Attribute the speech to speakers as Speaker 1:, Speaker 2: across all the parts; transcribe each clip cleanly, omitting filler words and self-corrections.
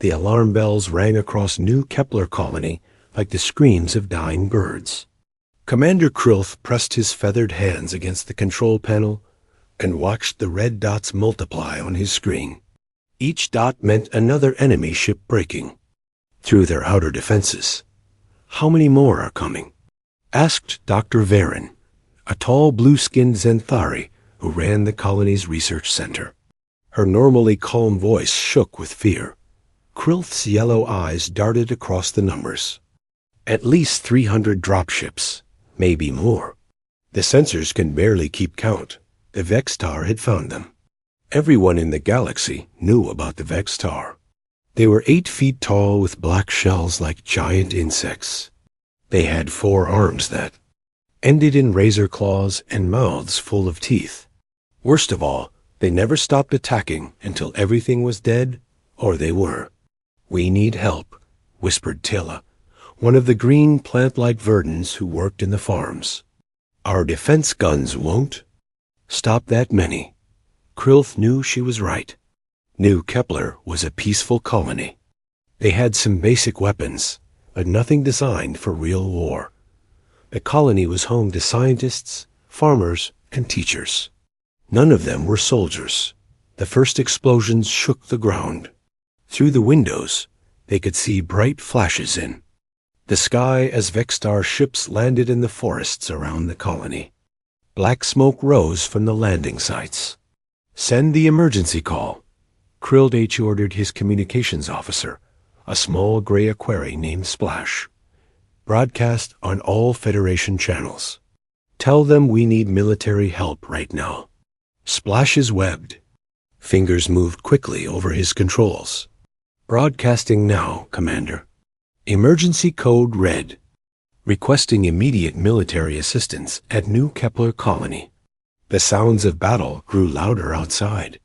Speaker 1: The alarm bells rang across New Kepler Colony like the screams of dying birds. Commander Krilth pressed his feathered hands against the control panel and watched the red dots multiply on his screen. Each dot meant another enemy ship breaking through their outer defenses. "How many more are coming?" asked Dr. Varen, a tall blue-skinned Zenthari who ran the colony's research center. Her normally calm voice shook with fear. Krilth's yellow eyes darted across the numbers. "At least 300 dropships, maybe more. The sensors can barely keep count. The Vextar had found them." Everyone in the galaxy knew about the Vextar. They were 8 feet tall with black shells like giant insects. They had 4 arms that ended in razor claws and mouths full of teeth. Worst of all, they never stopped attacking until everything was dead, or they were. "We need help," whispered Tilla, one of the green plant-like verdants who worked in the farms. "Our defense guns won't stop that many." Krilth knew she was right. New Kepler was a peaceful colony. They had some basic weapons, but nothing designed for real war. The colony was home to scientists, farmers, and teachers. None of them were soldiers. The first explosions shook the ground. Through the windows, they could see bright flashes in the sky as Vextar ships landed in the forests around the colony. Black smoke rose from the landing sites. "Send the emergency call," Krill H. ordered his communications officer, a small gray equerry named Splash. "Broadcast on all Federation channels. Tell them we need military help right now." Splash's webbed fingers moved quickly over his controls. "Broadcasting now, Commander. Emergency code red. Requesting immediate military assistance at New Kepler Colony." The sounds of battle grew louder outside.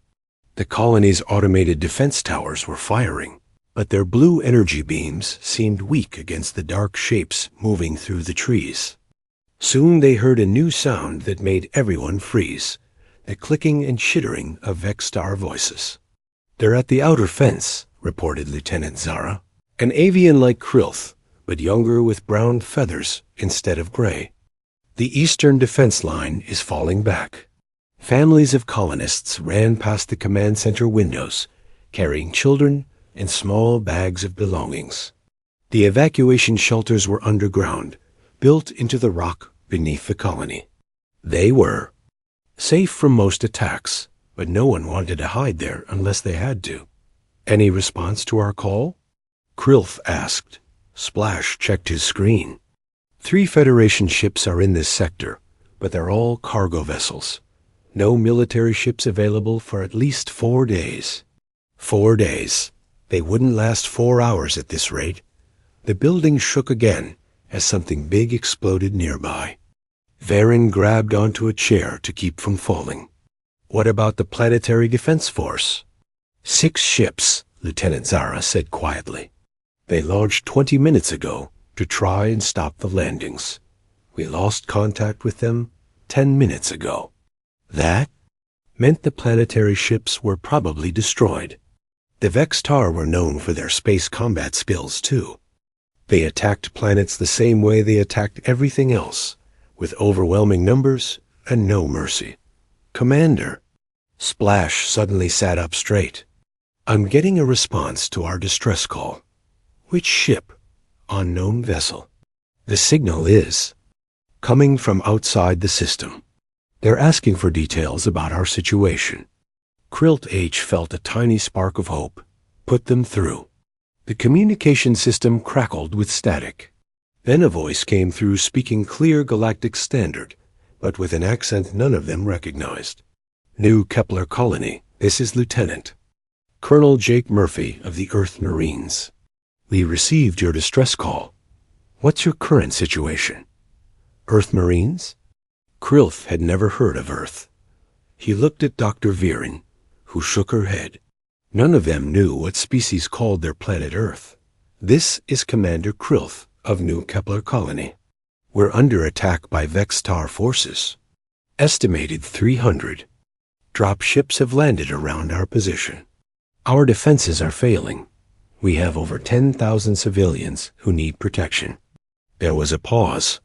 Speaker 1: The colony's automated defense towers were firing, but their blue energy beams seemed weak against the dark shapes moving through the trees. Soon they heard a new sound that made everyone freeze, the clicking and chittering of Vextar voices. "They're at the outer fence," reported Lieutenant Zara, an avian like Krilth, but younger with brown feathers instead of gray. "The eastern defense line is falling back." Families of colonists ran past the command center windows, carrying children and small bags of belongings. The evacuation shelters were underground, built into the rock beneath the colony. They were safe from most attacks, but no one wanted to hide there unless they had to. "Any response to our call?" Krilth asked. Splash checked his screen. 3 Federation ships are in this sector, but they're all cargo vessels. No military ships available for at least 4 days. 4 days. They wouldn't last 4 hours at this rate. The building shook again as something big exploded nearby. Varen grabbed onto a chair to keep from falling. "What about the Planetary Defense Force?" 6 ships, Lieutenant Zara said quietly. "They launched 20 minutes ago to try and stop the landings. We lost contact with them 10 minutes ago." That meant the planetary ships were probably destroyed. The Vextar were known for their space combat skills, too. They attacked planets the same way they attacked everything else, with overwhelming numbers and no mercy. "Commander," Splash suddenly sat up straight. "I'm getting a response to our distress call." "Which ship?" "Unknown vessel. The signal is coming from outside the system. They're asking for details about our situation." Krilt H felt a tiny spark of hope. "Put them through." The communication system crackled with static. Then a voice came through speaking clear Galactic Standard, but with an accent none of them recognized. "New Kepler Colony, this is Lieutenant Colonel Jake Murphy of the Earth Marines. We received your distress call. What's your current situation?" "Earth Marines?" Krilth had never heard of Earth. He looked at Dr. Viren, who shook her head. None of them knew what species called their planet Earth. "This is Commander Krilth of New Kepler Colony. We're under attack by Vextar forces. Estimated 300. Drop ships have landed around our position. Our defenses are failing. We have over 10,000 civilians who need protection. There was a pause.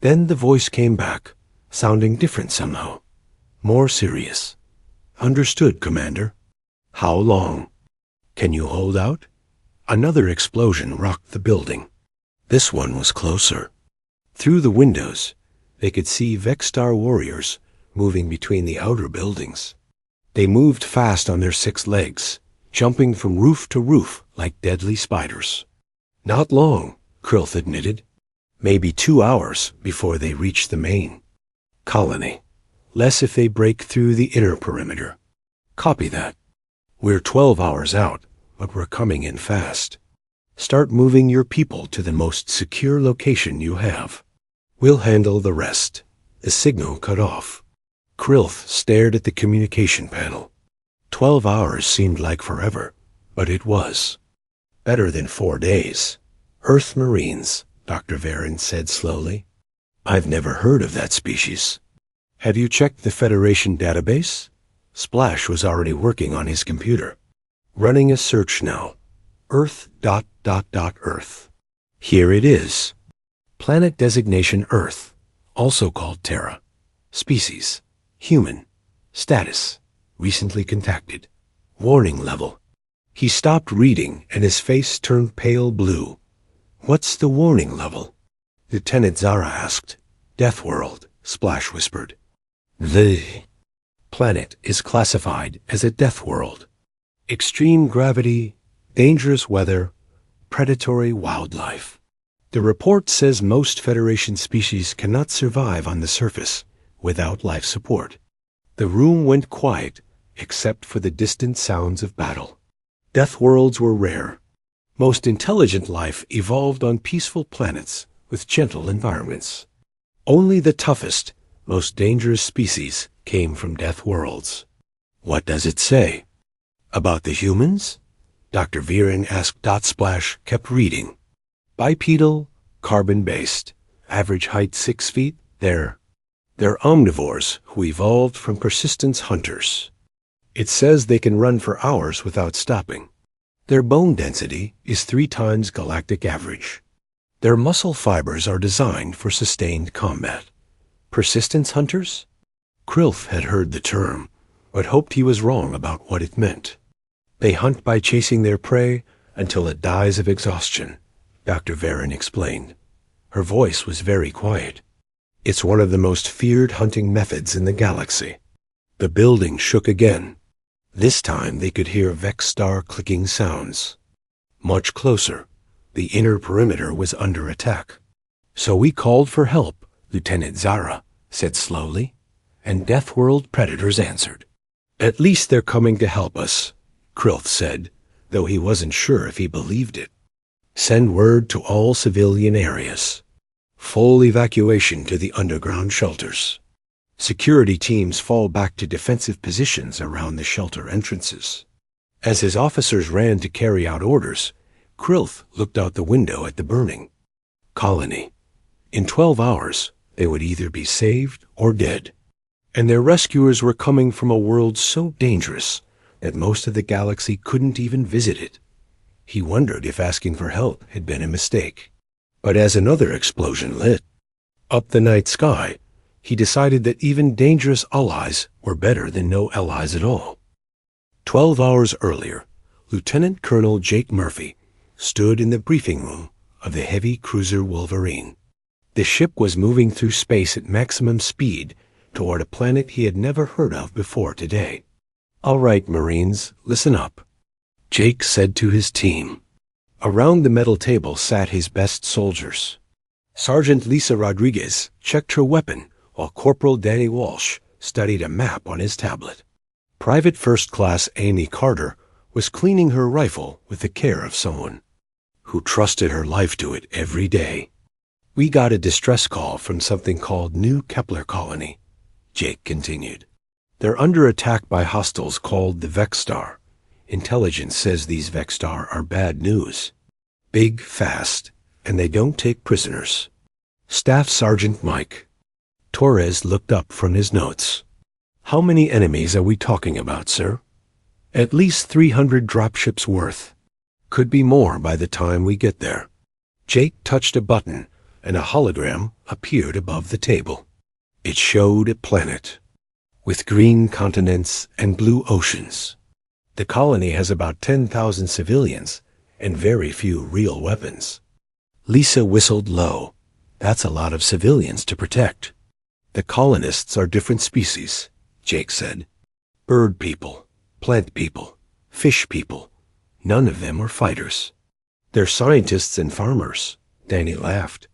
Speaker 1: Then the voice came back, sounding different somehow. More serious. Understood, Commander. How long? Can you hold out? Another explosion rocked the building. This one was closer. Through the windows, they could see Vexstar warriors moving between the outer buildings. They moved fast on their 6 legs, jumping from roof to roof like deadly spiders. Not long, Krilth admitted. Maybe 2 hours before they reach the main colony. Less if they break through the inner perimeter. Copy that. We're 12 hours out, but we're coming in fast. Start moving your people to the most secure location you have. We'll handle the rest. The signal cut off. Krilth stared at the communication panel. 12 hours seemed like forever, but it was. Better than 4 days. Earth Marines, Dr. Varen said slowly. I've never heard of that species. Have you checked the Federation database? Splash was already working on his computer. Running a search now. Earth. Earth. Here it is. Planet designation Earth, also called Terra. Species. Human. Status. Recently contacted. Warning level. He stopped reading and his face turned pale blue. What's the warning level? Lieutenant Zara asked. Deathworld, Splash whispered. The planet is classified as a death world. Extreme gravity, dangerous weather, predatory wildlife. The report says most Federation species cannot survive on the surface without life support. The room went quiet except for the distant sounds of battle. Death worlds were rare. Most intelligent life evolved on peaceful planets with gentle environments. Only the toughest, most dangerous species came from death worlds. What does it say? About the humans? Dr. Viren asked. Splash kept reading. Bipedal, carbon-based, average height 6 feet. They're omnivores who evolved from persistence hunters. It says they can run for hours without stopping. Their bone density is 3 times galactic average. Their muscle fibers are designed for sustained combat. Persistence hunters? Krilth had heard the term, but hoped he was wrong about what it meant. They hunt by chasing their prey until it dies of exhaustion, Dr. Varen explained. Her voice was very quiet. It's one of the most feared hunting methods in the galaxy. The building shook again. This time they could hear Vexstar clicking sounds. Much closer. The inner perimeter was under attack. So we called for help, Lieutenant Zara said slowly, and Deathworld predators answered. At least they're coming to help us, Krilth said, though he wasn't sure if he believed it. Send word to all civilian areas. Full evacuation to the underground shelters. Security teams fall back to defensive positions around the shelter entrances. As his officers ran to carry out orders, Krilth looked out the window at the burning colony. In 12 hours, they would either be saved or dead. And their rescuers were coming from a world so dangerous that most of the galaxy couldn't even visit it. He wondered if asking for help had been a mistake. But as another explosion lit up the night sky, he decided that even dangerous allies were better than no allies at all. 12 hours earlier, Lieutenant Colonel Jake Murphy stood in the briefing room of the heavy cruiser Wolverine. The ship was moving through space at maximum speed toward a planet he had never heard of before today. All right, Marines, listen up, Jake said to his team. Around the metal table sat his best soldiers. Sergeant Lisa Rodriguez checked her weapon while Corporal Danny Walsh studied a map on his tablet. Private First Class Amy Carter was cleaning her rifle with the care of someone who trusted her life to it every day. We got a distress call from something called New Kepler Colony, Jake continued. They're under attack by hostiles called the Vexstar. Intelligence says these Vexstar are bad news. Big, fast, and they don't take prisoners. Staff Sergeant Mike Torres looked up from his notes. How many enemies are we talking about, sir? At least 300 dropships worth. could be more by the time we get there. Jake touched a button, and a hologram appeared above the table. It showed a planet with green continents and blue oceans. The colony has about 10,000 civilians and very few real weapons. Lisa whistled low. That's a lot of civilians to protect. The colonists are different species, Jake said. Bird people, plant people, fish people. None of them are fighters. They're scientists and farmers. Danny laughed.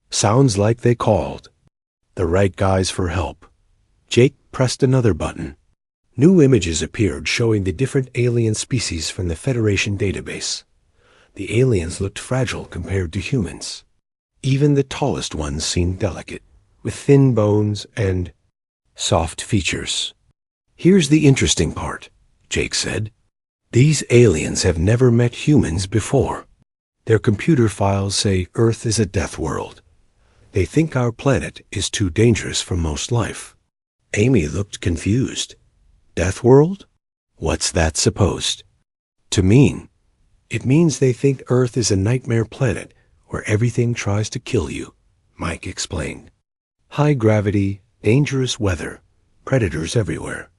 Speaker 1: Sounds like they called. The right guys for help. Jake pressed another button. New images appeared showing the different alien species from the Federation database. The aliens looked fragile compared to humans. Even the tallest ones seemed delicate, with thin bones and soft features. Here's the interesting part, Jake said. These aliens have never met humans before. Their computer files say Earth is a death world. They think our planet is too dangerous for most life. Amy looked confused. Death world? What's that supposed to mean? It means they think Earth is a nightmare planet where everything tries to kill you, Mike explained. High gravity, dangerous weather, predators everywhere.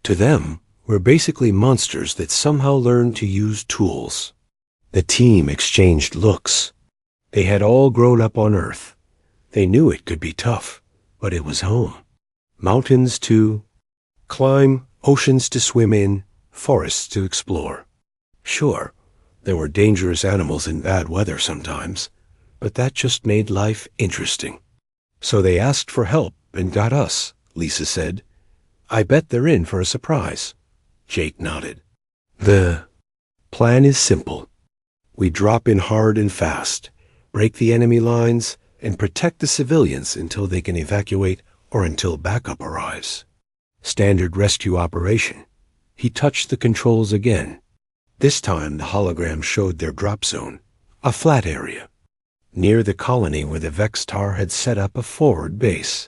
Speaker 1: To them, we're basically monsters that somehow learned to use tools. The team exchanged looks. They had all grown up on Earth. They knew it could be tough, but it was home. Mountains to climb, oceans to swim in, forests to explore. Sure, there were dangerous animals in bad weather sometimes, but that just made life interesting. So they asked for help and got us, Lisa said. I bet they're in for a surprise. Jake nodded. The plan is simple. We drop in hard and fast, break the enemy lines, and protect the civilians until they can evacuate or until backup arrives. Standard rescue operation. He touched the controls again. This time the hologram showed their drop zone, a flat area, near the colony where the Vextar had set up a forward base.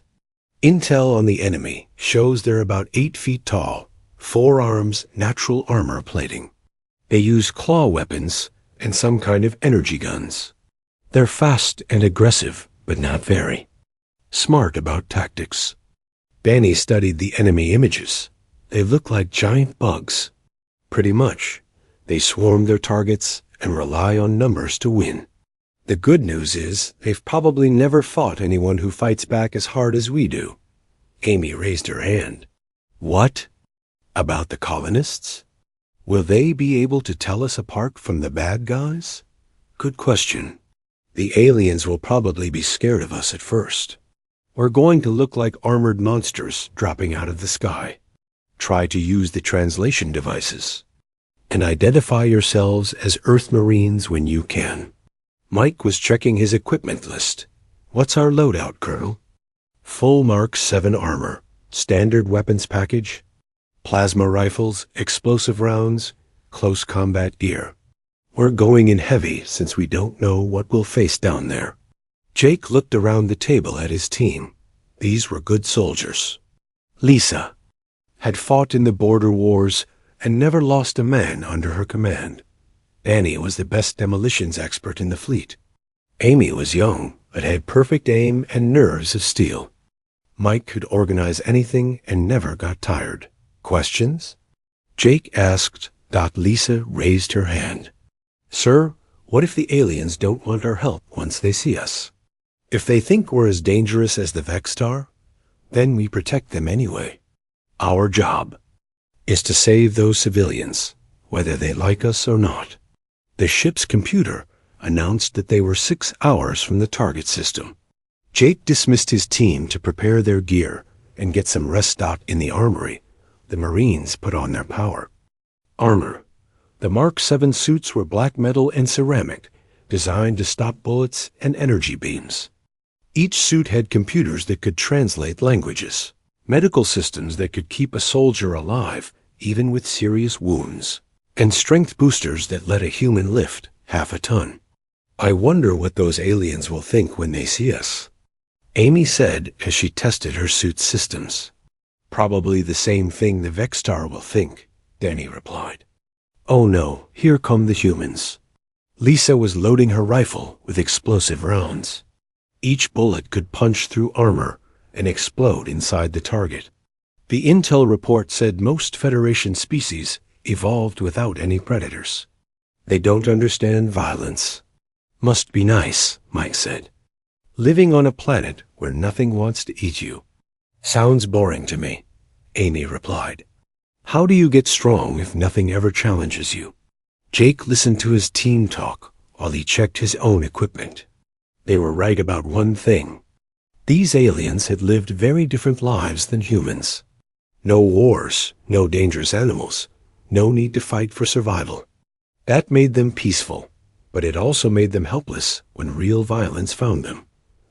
Speaker 1: Intel on the enemy shows they're about 8 feet tall, 4 arms, natural armor plating. They use claw weapons and some kind of energy guns. They're fast and aggressive, but not very. Smart about tactics. Danny studied the enemy images. They look like giant bugs. Pretty much. They swarm their targets and rely on numbers to win. The good news is they've probably never fought anyone who fights back as hard as we do. Amy raised her hand. What? About the colonists? Will they be able to tell us apart from the bad guys? Good question. The aliens will probably be scared of us at first. We're going to look like armored monsters dropping out of the sky. Try to use the translation devices. And identify yourselves as Earth Marines when you can. Mike was checking his equipment list. What's our loadout, Colonel? Full Mark 7 armor, standard weapons package, plasma rifles, explosive rounds, close combat gear. We're going in heavy since we don't know what we'll face down there. Jake looked around the table at his team. These were good soldiers. Lisa had fought in the border wars and never lost a man under her command. Danny was the best demolitions expert in the fleet. Amy was young, but had perfect aim and nerves of steel. Mike could organize anything and never got tired. Questions? Jake asked. Lisa raised her hand. Sir, what if the aliens don't want our help once they see us? If they think we're as dangerous as the Vextar, then we protect them anyway. Our job is to save those civilians, whether they like us or not. The ship's computer announced that they were 6 hours from the target system. Jake dismissed his team to prepare their gear and get some rest stop in the armory. The Marines put on their power. Armor. The Mark 7 suits were black metal and ceramic, designed to stop bullets and energy beams. Each suit had computers that could translate languages, medical systems that could keep a soldier alive even with serious wounds, and strength boosters that let a human lift half a ton. I wonder what those aliens will think when they see us, Amy said as she tested her suit's systems. Probably the same thing the Vextar will think, Danny replied. Oh no, here come the humans. Lisa was loading her rifle with explosive rounds. Each bullet could punch through armor and explode inside the target. The intel report said most Federation species evolved without any predators. They don't understand violence. Must be nice, Mike said. Living on a planet where nothing wants to eat you. Sounds boring to me, Amy replied. How do you get strong if nothing ever challenges you? Jake listened to his team talk while he checked his own equipment. They were right about one thing. These aliens had lived very different lives than humans. No wars, no dangerous animals, no need to fight for survival. That made them peaceful, but it also made them helpless when real violence found them.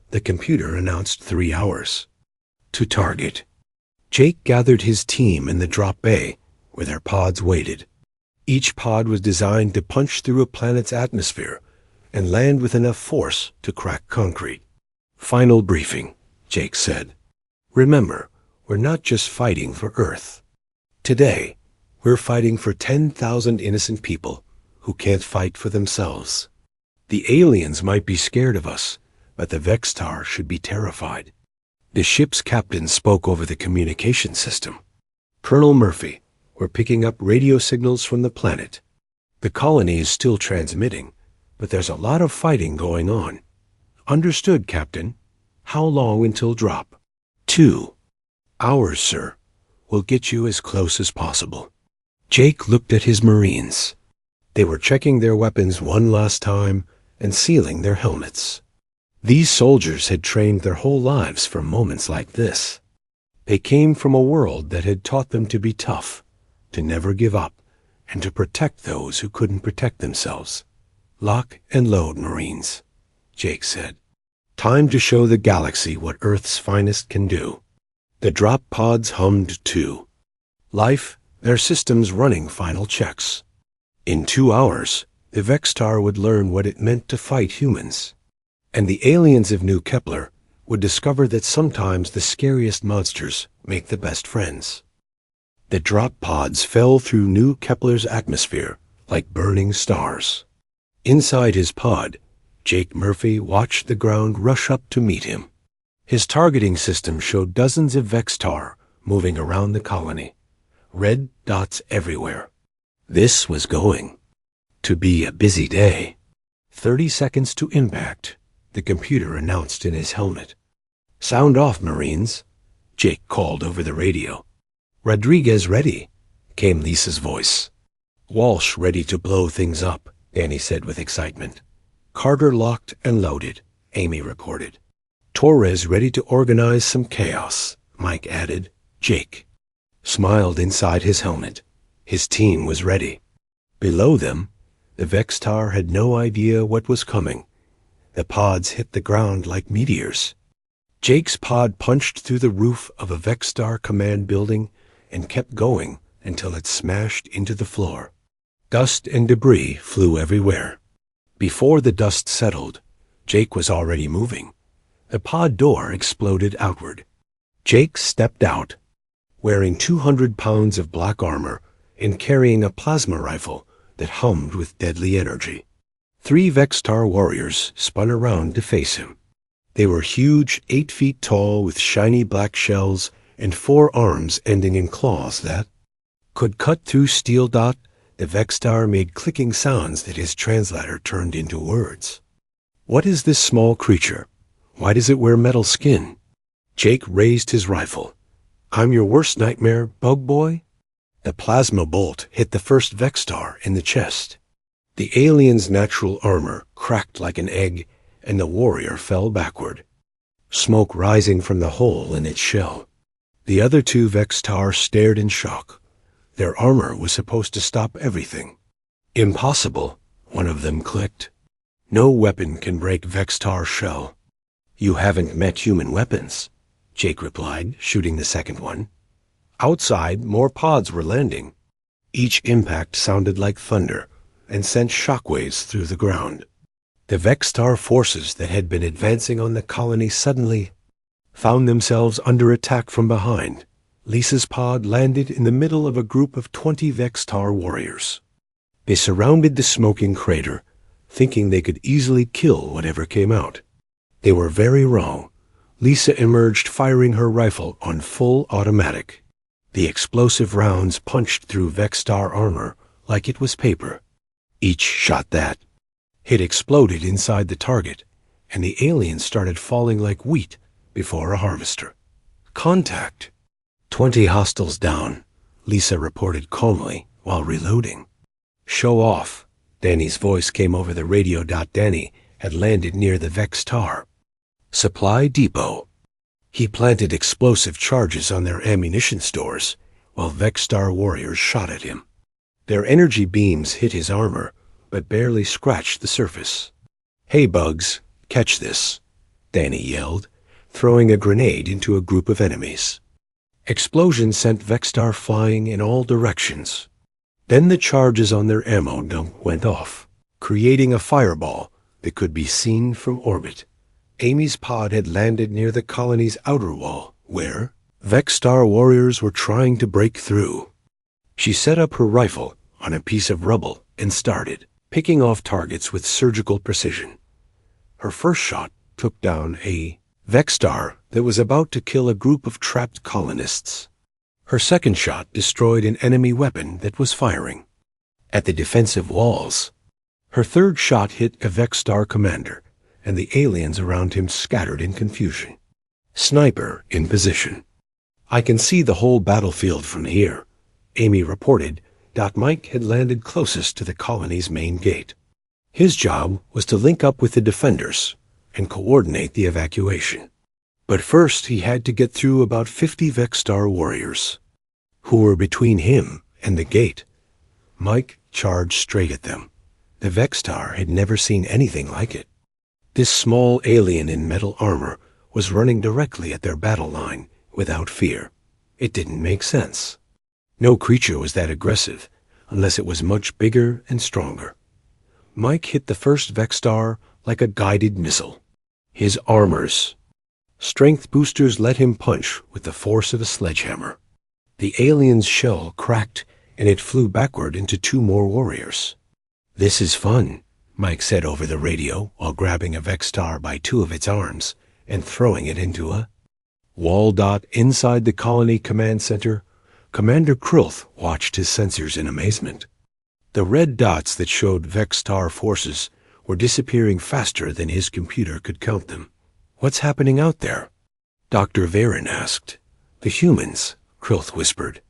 Speaker 1: The computer announced 3 hours. To target. Jake gathered his team in the drop bay where their pods waited. Each pod was designed to punch through a planet's atmosphere and land with enough force to crack concrete. Final briefing, Jake said. Remember, we're not just fighting for Earth. Today, we're fighting for 10,000 innocent people who can't fight for themselves. The aliens might be scared of us, but the Vextar should be terrified. The ship's captain spoke over the communication system. Colonel Murphy, we're picking up radio signals from the planet. The colony is still transmitting, but there's a lot of fighting going on. Understood, Captain. How long until drop? 2 hours, sir. We'll get you as close as possible. Jake looked at his Marines. They were checking their weapons one last time and sealing their helmets. These soldiers had trained their whole lives for moments like this. They came from a world that had taught them to be tough, to never give up, and to protect those who couldn't protect themselves. Lock and load, Marines, Jake said. Time to show the galaxy what Earth's finest can do. The drop pods hummed too. Life, their systems running final checks. In 2 hours, the Vextar would learn what it meant to fight humans. And the aliens of New Kepler would discover that sometimes the scariest monsters make the best friends. The drop pods fell through New Kepler's atmosphere like burning stars. Inside his pod, Jake Murphy watched the ground rush up to meet him. His targeting system showed dozens of Vextar moving around the colony. Red dots everywhere. This was going to be a busy day. 30 seconds to impact, the computer announced in his helmet. Sound off, Marines, Jake called over the radio. Rodriguez ready, came Lisa's voice. Walsh ready to blow things up, Danny said with excitement. Carter locked and loaded, Amy reported. Torres ready to organize some chaos, Mike added. Jake smiled inside his helmet. His team was ready. Below them, the Vextar had no idea what was coming. The pods hit the ground like meteors. Jake's pod punched through the roof of a Vextar command building and kept going until it smashed into the floor. Dust and debris flew everywhere. Before the dust settled, Jake was already moving. The pod door exploded outward. Jake stepped out, wearing 200 pounds of black armor and carrying a plasma rifle that hummed with deadly energy. 3 Vextar warriors spun around to face him. They were huge, 8 feet tall with shiny black shells and 4 arms ending in claws that could cut through steel dot. The Vextar made clicking sounds that his translator turned into words. What is this small creature? Why does it wear metal skin? Jake raised his rifle. I'm your worst nightmare, bug boy? The plasma bolt hit the first Vextar in the chest. The alien's natural armor cracked like an egg, and the warrior fell backward, smoke rising from the hole in its shell. The other 2 Vextar stared in shock. Their armor was supposed to stop everything. Impossible, one of them clicked. No weapon can break Vextar shell. You haven't met human weapons, Jake replied, shooting the second one. Outside, more pods were landing. Each impact sounded like thunder and sent shockwaves through the ground. The Vextar forces that had been advancing on the colony suddenly found themselves under attack from behind. Lisa's pod landed in the middle of a group of 20 Vextar warriors. They surrounded the smoking crater, thinking they could easily kill whatever came out. They were very wrong. Lisa emerged firing her rifle on full automatic. The explosive rounds punched through Vexstar armor like it was paper. Each shot that. It exploded inside the target, and the aliens started falling like wheat before a harvester. Contact. 20 hostiles down, Lisa reported calmly while reloading. Show off. Danny's voice came over the radio. Danny had landed near the Vexstar supply depot. He planted explosive charges on their ammunition stores while Vexstar warriors shot at him. Their energy beams hit his armor, but barely scratched the surface. Hey, Bugs, catch this, Danny yelled, throwing a grenade into a group of enemies. Explosions sent Vexstar flying in all directions. Then the charges on their ammo dump went off, creating a fireball that could be seen from orbit. Amy's pod had landed near the colony's outer wall, where Vexstar warriors were trying to break through. She set up her rifle on a piece of rubble and started picking off targets with surgical precision. Her first shot took down a Vexstar that was about to kill a group of trapped colonists. Her second shot destroyed an enemy weapon that was firing at the defensive walls. Her third shot hit a Vexstar commander, and the aliens around him scattered in confusion. Sniper in position. I can see the whole battlefield from here, Amy reported. Mike had landed closest to the colony's main gate. His job was to link up with the defenders and coordinate the evacuation. But first he had to get through about 50 Vexstar warriors, who were between him and the gate. Mike charged straight at them. The Vexstar had never seen anything like it. This small alien in metal armor was running directly at their battle line without fear. It didn't make sense. No creature was that aggressive unless it was much bigger and stronger. Mike hit the first Vexstar like a guided missile. His armor's strength boosters let him punch with the force of a sledgehammer. The alien's shell cracked and it flew backward into 2 more warriors. This is fun, Mike said over the radio while grabbing a Vexstar by 2 of its arms and throwing it into a wall. Inside the colony command center, Commander Krilth watched his sensors in amazement. The red dots that showed Vexstar forces were disappearing faster than his computer could count them. What's happening out there? Dr. Varen asked. The humans, Krilth whispered.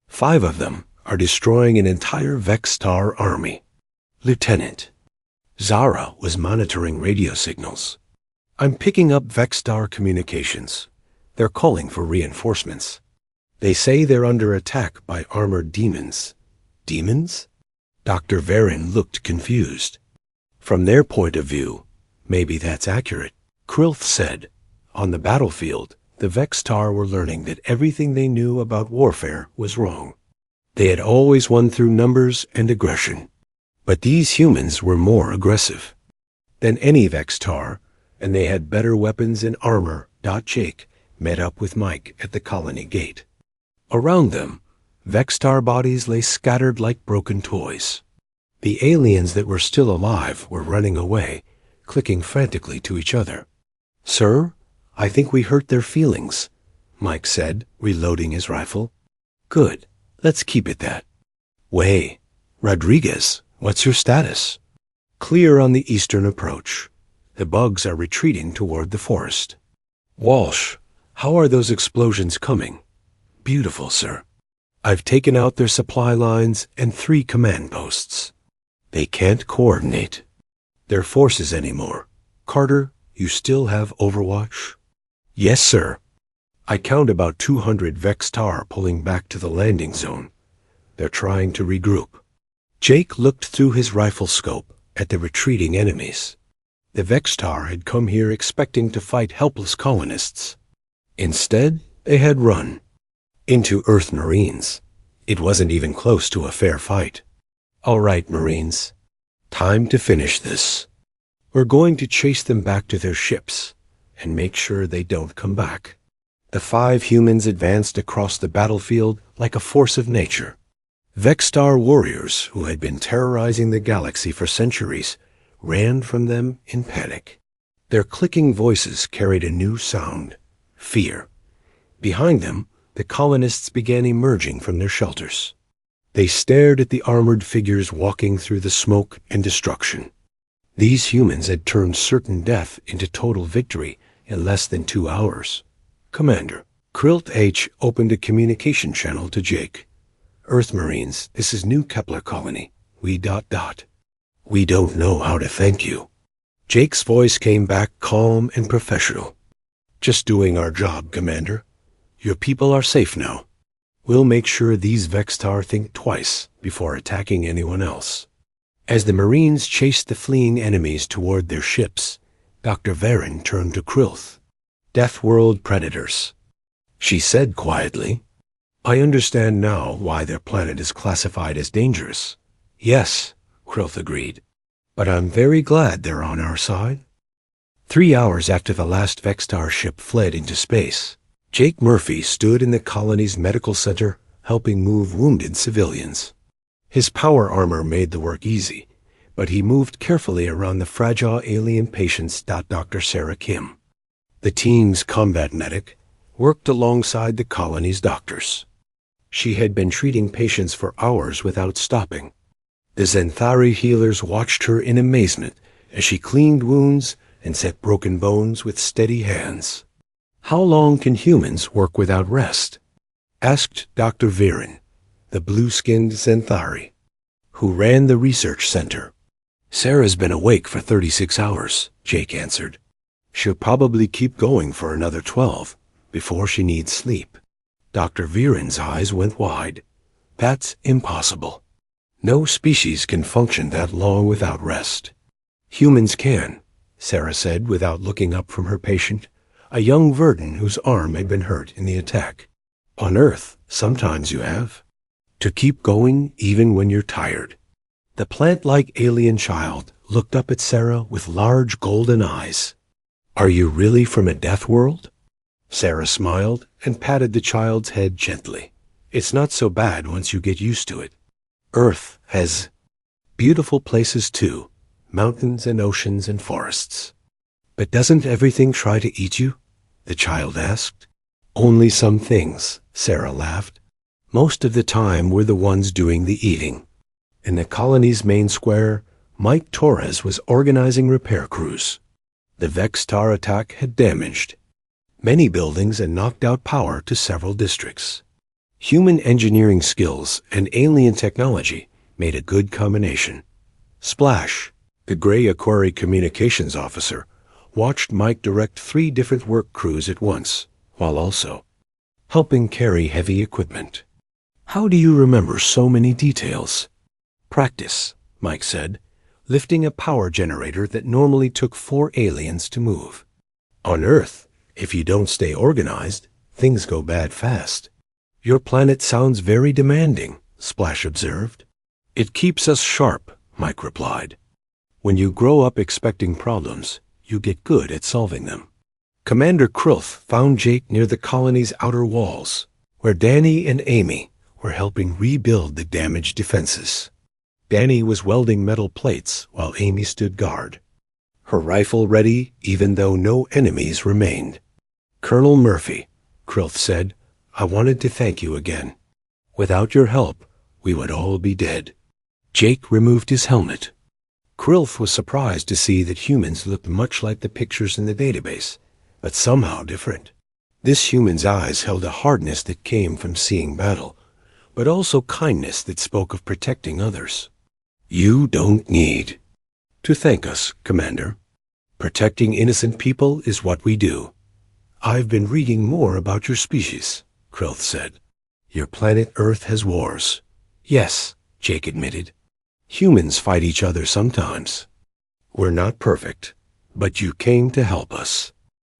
Speaker 1: 5 of them are destroying an entire Vexstar army. Lieutenant. Zara was monitoring radio signals. I'm picking up Vexstar communications. They're calling for reinforcements. They say they're under attack by armored demons. Demons? Dr. Varen looked confused. From their point of view, maybe that's accurate. Krilth said, on the battlefield, the Vexstar were learning that everything they knew about warfare was wrong. They had always won through numbers and aggression. But these humans were more aggressive than any Vexstar, and they had better weapons and armor. Jake met up with Mike at the colony gate. Around them, Vexstar bodies lay scattered like broken toys. The aliens that were still alive were running away, clicking frantically to each other. Sir, I think we hurt their feelings, Mike said, reloading his rifle. Good, let's keep it that way. Rodriguez, what's your status? Clear on the eastern approach. The bugs are retreating toward the forest. Walsh, how are those explosions coming? Beautiful, sir. I've taken out their supply lines and 3 command posts. They can't coordinate their forces anymore. Carter, you still have Overwatch? Yes, sir. I count about 200 Vexstar pulling back to the landing zone. They're trying to regroup. Jake looked through his rifle scope at the retreating enemies. The Vexstar had come here expecting to fight helpless colonists. Instead, they had run into Earth Marines. It wasn't even close to a fair fight. All right, Marines. Time to finish this. We're going to chase them back to their ships and make sure they don't come back. The 5 humans advanced across the battlefield like a force of nature. Vexstar warriors, who had been terrorizing the galaxy for centuries, ran from them in panic. Their clicking voices carried a new sound: fear. Behind them, the colonists began emerging from their shelters. They stared at the armored figures walking through the smoke and destruction. These humans had turned certain death into total victory in less than 2 hours. "Commander," Krilt H. opened a communication channel to Jake. "Earth Marines, this is New Kepler Colony. We ... We don't know how to thank you." Jake's voice came back calm and professional. "Just doing our job, Commander. Your people are safe now. We'll make sure these Vextar think twice before attacking anyone else." As the Marines chased the fleeing enemies toward their ships, Dr. Varen turned to Krilth. "Deathworld predators," she said quietly. "I understand now why their planet is classified as dangerous." "Yes," Krilth agreed. "But I'm very glad they're on our side." 3 hours after the last Vextar ship fled into space, Jake Murphy stood in the colony's medical center helping move wounded civilians. His power armor made the work easy, but he moved carefully around the fragile alien patients. Dr. Sarah Kim, the team's combat medic, worked alongside the colony's doctors. She had been treating patients for hours without stopping. The Zenthari healers watched her in amazement as she cleaned wounds and set broken bones with steady hands. "How long can humans work without rest?" asked Dr. Viren, the blue-skinned Zenthari, who ran the research center. "Sarah's been awake for 36 hours, Jake answered. "She'll probably keep going for another 12 before she needs sleep." Dr. Viren's eyes went wide. "That's impossible. No species can function that long without rest." "Humans can," Sarah said without looking up from her patient, a young Verdun whose arm had been hurt in the attack. "On Earth, sometimes you have to keep going even when you're tired." The plant-like alien child looked up at Sarah with large golden eyes. "Are you really from a death world?" Sarah smiled and patted the child's head gently. "It's not so bad once you get used to it. Earth has beautiful places too, mountains and oceans and forests." "But doesn't everything try to eat you?" the child asked. "Only some things," Sarah laughed. "Most of the time we're the ones doing the eating." In the colony's main square, Mike Torres was organizing repair crews. The Vextar attack had damaged many buildings and knocked out power to several districts. Human engineering skills and alien technology made a good combination. Splash, the Gray Aquari communications officer, watched Mike direct 3 different work crews at once, while also helping carry heavy equipment. "How do you remember so many details?" "Practice," Mike said, lifting a power generator that normally took 4 aliens to move. "On Earth, if you don't stay organized, things go bad fast." "Your planet sounds very demanding," Splash observed. "It keeps us sharp," Mike replied. "When you grow up expecting problems, you get good at solving them." Commander Krilth found Jake near the colony's outer walls, where Danny and Amy were helping rebuild the damaged defenses. Danny was welding metal plates while Amy stood guard, her rifle ready even though no enemies remained. "Colonel Murphy," Krilth said, "I wanted to thank you again. Without your help, we would all be dead." Jake removed his helmet. Krilth was surprised to see that humans looked much like the pictures in the database, but somehow different. This human's eyes held a hardness that came from seeing battle, but also kindness that spoke of protecting others. "You don't need to thank us, Commander. Protecting innocent people is what we do." "I've been reading more about your species," Krilth said. "Your planet Earth has wars." "Yes," Jake admitted. "Humans fight each other sometimes. We're not perfect, but you came to help us.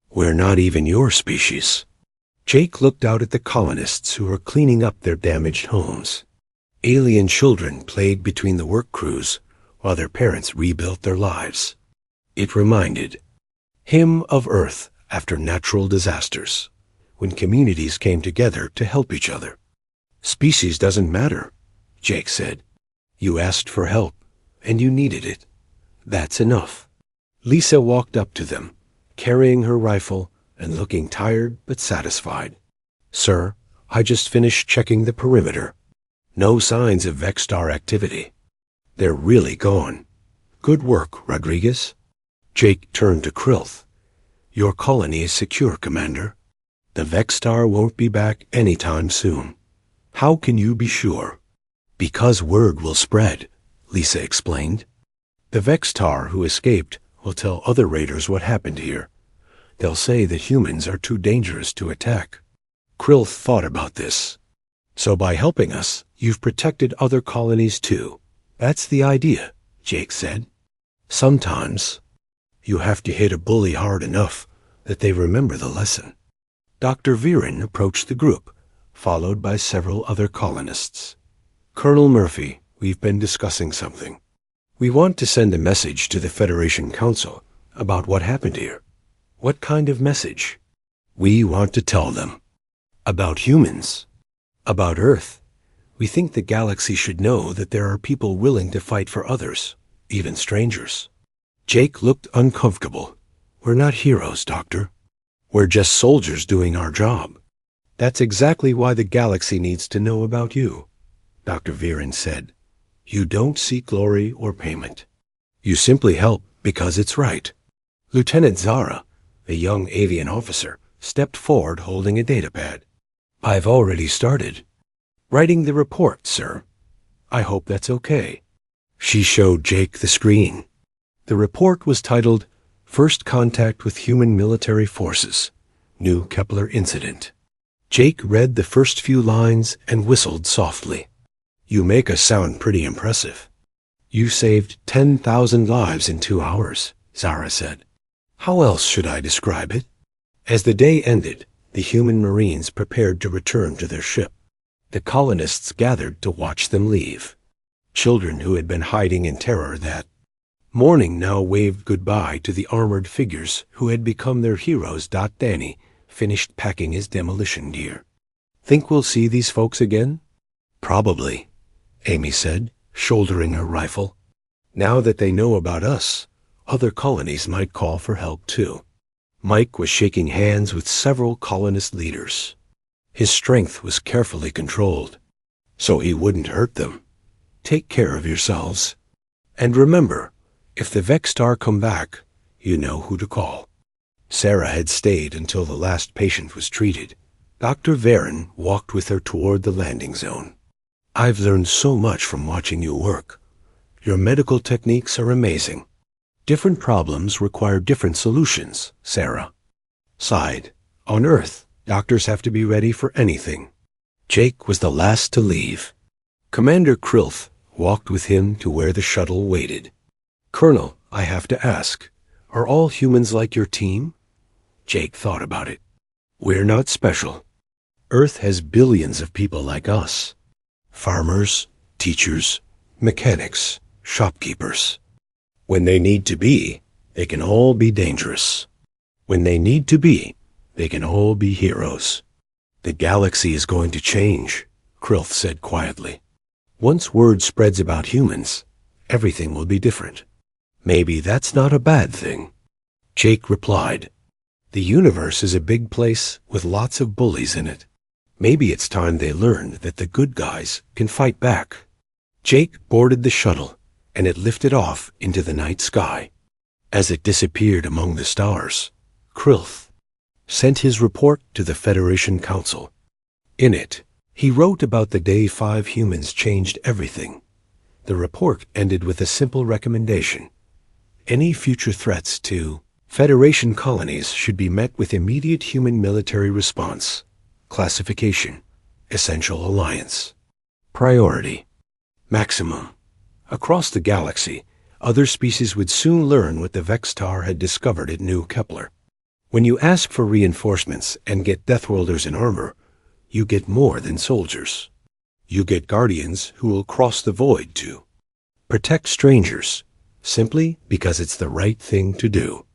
Speaker 1: We're not even your species." Jake looked out at the colonists who were cleaning up their damaged homes. Alien children played between the work crews while their parents rebuilt their lives. It reminded him of Earth after natural disasters, when communities came together to help each other. "Species doesn't matter," Jake said. "You asked for help, and you needed it. That's enough. Lisa walked up to them, carrying her rifle and looking tired but satisfied. Sir, I just finished checking the perimeter. No signs of Vexstar activity. They're really gone. Good work, Rodriguez. Jake turned to Krilth. Your colony is secure, Commander. The Vexstar won't be back anytime soon. How can you be sure? Because word will spread, Lisa explained. The Vexstar who escaped will tell other raiders what happened here. They'll say that humans are too dangerous to attack. Krilth thought about this. So by helping us, you've protected other colonies too. That's the idea, Jake said. Sometimes you have to hit a bully hard enough that they remember the lesson. Dr. Viren approached the group, followed by several other colonists. Colonel Murphy, we've been discussing something. We want to send a message to the Federation Council about what happened here. What kind of message? We want to tell them. About humans. About Earth. We think the galaxy should know that there are people willing to fight for others, even strangers. Jake looked uncomfortable. We're not heroes, Doctor. We're just soldiers doing our job. That's exactly why the galaxy needs to know about you, Dr. Viren said. You don't seek glory or payment. You simply help because it's right. Lieutenant Zara, a young avian officer, stepped forward holding a datapad. I've already started. Writing the report, sir. I hope that's okay. She showed Jake the screen. The report was titled, First Contact with Human Military Forces, New Kepler Incident. Jake read the first few lines and whistled softly. You make us sound pretty impressive. You saved 10,000 lives in 2 hours, Zara said. How else should I describe it? As the day ended, the human Marines prepared to return to their ship. The colonists gathered to watch them leave. Children who had been hiding in terror that morning now waved goodbye to the armored figures who had become their heroes. Danny finished packing his demolition gear. Think we'll see these folks again? Probably, Amy said, shouldering her rifle. Now that they know about us, other colonies might call for help too. Mike was shaking hands with several colonist leaders. His strength was carefully controlled, so he wouldn't hurt them. Take care of yourselves. And remember, if the Vexstar come back, you know who to call. Sarah had stayed until the last patient was treated. Dr. Viren walked with her toward the landing zone. I've learned so much from watching you work. Your medical techniques are amazing. Different problems require different solutions, Sarah sighed. On Earth, doctors have to be ready for anything. Jake was the last to leave. Commander Krilth walked with him to where the shuttle waited. Colonel, I have to ask, are all humans like your team? Jake thought about it. We're not special. Earth has billions of people like us. Farmers, teachers, mechanics, shopkeepers. When they need to be, they can all be dangerous. When they need to be, they can all be heroes. The galaxy is going to change, Krilth said quietly. Once word spreads about humans, everything will be different. Maybe that's not a bad thing. Jake replied, The universe is a big place with lots of bullies in it. Maybe it's time they learned that the good guys can fight back. Jake boarded the shuttle, and it lifted off into the night sky. As it disappeared among the stars, Krilth sent his report to the Federation Council. In it, he wrote about the day 5 humans changed everything. The report ended with a simple recommendation. Any future threats to Federation colonies should be met with immediate human military response. Classification: Essential Alliance. Priority: Maximum. Across the galaxy, other species would soon learn what the Vexstar had discovered at New Kepler. When you ask for reinforcements and get Deathworlders in armor, you get more than soldiers. You get guardians who will cross the void to protect strangers, simply because it's the right thing to do.